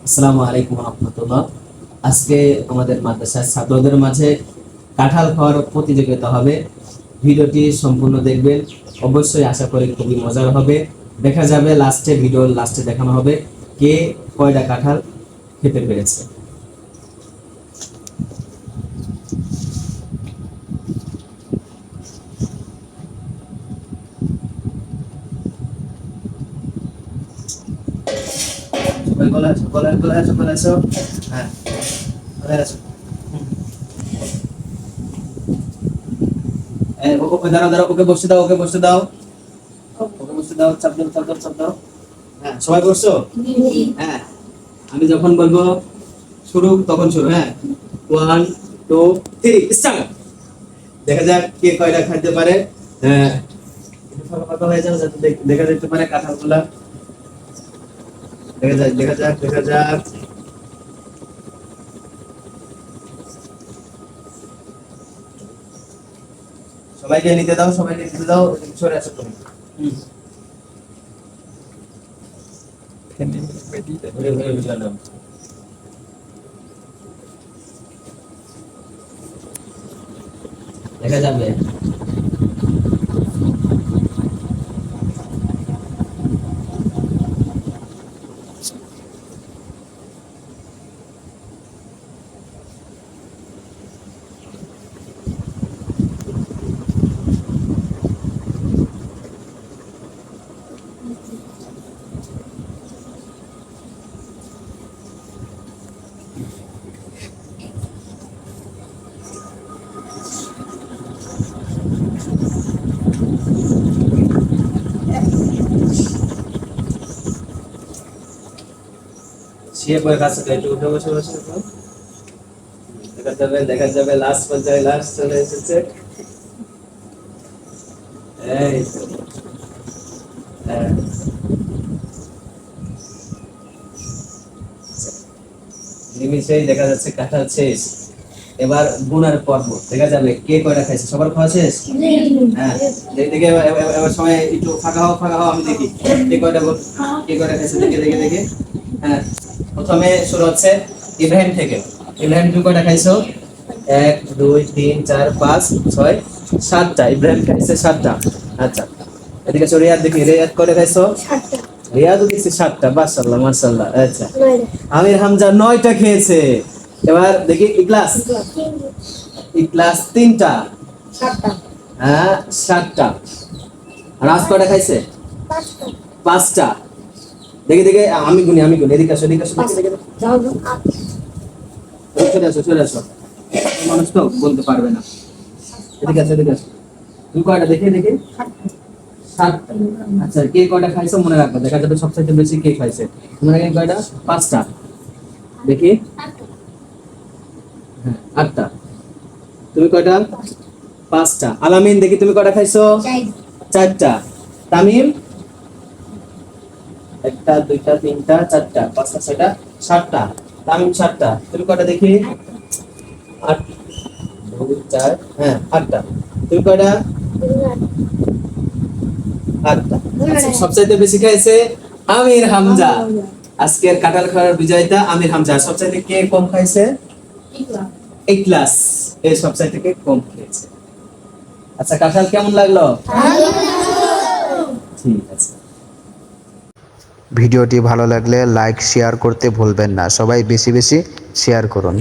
আসসালামু আলাইকুম রহমতুল্লাহ। আজকে আমাদের মাদ্রাসার ছাত্রদের মাঝে কাঁঠাল খাওয়ার প্রতিযোগিতা হবে। ভিডিওটি সম্পূর্ণ দেখবেন, অবশ্যই আশা করি খুবই মজার হবে। দেখা যাবে ভিডিওর লাস্টে দেখানো হবে কে কয়টা কাঁঠাল খেতে পেরেছে। সবাই বলে আসো। হ্যাঁ, বলে আসো। ওকে দাঁড়াও, ওকে বসতে দাও, চাপ দাও। হ্যাঁ, সবাই বসছো? হ্যাঁ, আমি যখন বলবো শুরু তখন শুরু। হ্যাঁ, 1 2 3 স্টার্ট। দেখা যাক কে কয়টা খাইতে পারে। হ্যাঁ, একটু ফাঁকা হয়ে যাও যাতে দেখা যেতে পারে কাঁঠালগুলা। দেখা যাক। সবাইকে নিতে দাও। সরে আসো তুমি। ঘুরে ভিডিও নাও। দেখা যাবে। সে বই কাছে একটু উঠে বসে দেখা যাবে লাস্ট পর্যায়ে লাস্ট চলে এসেছে। এই তো। হ্যাঁ, নিমিষেই দেখা যাচ্ছে কাঁঠাল শেষ। এবার গুনার পর্ব। দেখা যাবে কে কয়টা খাইছে। সবার খাওয়া শেষ? হ্যাঁ, দেখে এবার সময় একটু ফাঁকা হও, আমি দেখি কে কয়টা খাইছে। দেখে। হ্যাঁ, প্রথমে শুরু হচ্ছে ইব্রাহিম থেকে। ইব্রাহিম, তুমি কয়টা খাইছো? 1 2 3 4 5 6 7টা। ইব্রাহিম খাইছে 7টা। আচ্ছা, এদিকে রিয়াদ দেখি, রিয়াদ কয়টা খাইছো? রিয়াদও দিচ্ছে 7টা। মাশাআল্লাহ। আচ্ছা, আমির হামজা 9টা খেয়েছে। এবার দেখি ইখলাস 3টা। হ্যাঁ, 7টা। রাজ কয়টা খাইছে? 5টা। দেখে আমি গুনি। এদিকে আসো। দেখে। চলে আসো। মানুষ তো বলতে পারবে না। এদিকে আসো। তুমি কয়টা? দেখে 7টা। আচ্ছা, কে কয়টা খাইছো মনে রাখবে। দেখা যাবে সবচেয়ে বেশি কে খাইছে। মনে রাখেন কয়টা? 5টা। দেখি। হ্যাঁ, 8টা। তুমি কয়টা? 5টা। আলামিন, দেখি তুমি কয়টা খাইছো? 4টা। তামিম? 1টা 2টা 3টা 4টা 5টা 6টা 7টা। তামিম 7টা। তুমি কয়টা দেখি? 8 2 4 হ্যাঁ 8টা। তুমি কয়টা? 8টা। আচ্ছা, সবচাইতে বেশি খাইছে আমির হামজা। আজকের কাঁঠাল খাওয়ার বিজয়িতা আমির হামজা। সবচাইতে কে কম খাইছে? ইখলাস। এই সবচাইতে কে কম খেয়েছে। আচ্ছা, কাঁঠাল কেমন লাগলো? ঠিক আছে। ভিডিওটি ভালো লাগলে লাইক শেয়ার করতে ভুলবেন না। সবাই বেশি বেশি শেয়ার করুন।